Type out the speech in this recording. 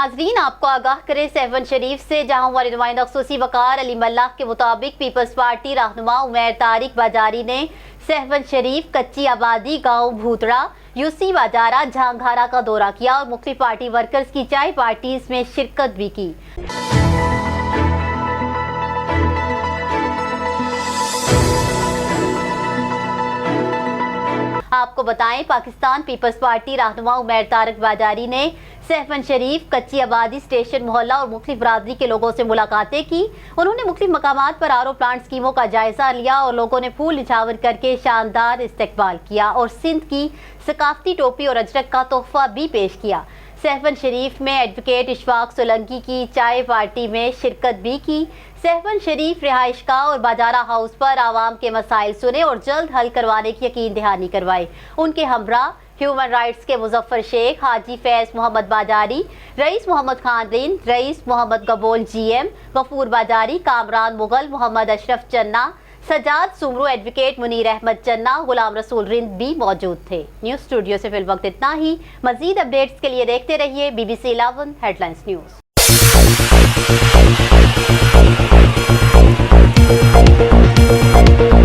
नाजरीन, आपको आगाह करे सहवन शरीफ से, जहां हमारे नुमाइंदा खसूसी वकार अली मल्लाह के मुताबिक पीपल्स पार्टी रहनुमा उमैर तारिक बाजारी ने सहवन शरीफ, कच्ची आबादी, गांव भूतड़ा, यूसी बाजारा, झांघारा का दौरा किया और मुख्तलिफ पार्टी वर्कर्स की चाय पार्टीज में शिरकत भी की। आपको बताएं, पाकिस्तान पीपल्स पार्टी रहनुमा उमैर तारिक बाजारी ने सहवन शरीफ, कच्ची आबादी, स्टेशन मोहल्ला और मुख्तलिफ बरादरी के लोगों से मुलाकातें की। उन्होंने मुख्तलिफ मकामात पर आरओ प्लांट स्कीमों का जायजा लिया और लोगों ने फूल निछावर करके शानदार इस्तकबाल किया और सिंध की सकाफती टोपी और अजरक का तोहफा भी पेश किया। सहवन शरीफ में एडवोकेट इशफाक सोलंकी की चाय पार्टी में शिरकत भी की। सहवन शरीफ रिहाइशगाह और बाजारा हाउस पर आवाम के मसाइल सुने और जल्द हल करवाने की यकीन दहानी करवाई। उनके हमरा ह्यूमन राइट्स के मुजफ्फर शेख, हाजी फैज मोहम्मद बाजारी, rice Mohammad Khan Rind, rice Mohammad Gabol GM, Ghafoor बाजारी, कामरान मुगल, मोहम्मद अशरफ चन्ना, सजाद सुमरू, एडवोकेट मुनीर अहमद चन्ना, गुलाम रसूल रिंद भी मौजूद थे। न्यूज़ स्टूडियो से फिल वक्त इतना ही। मजीद अपडेट्स के लिए देखते रहिए BBC 11 हेडलाइंस न्यूज़।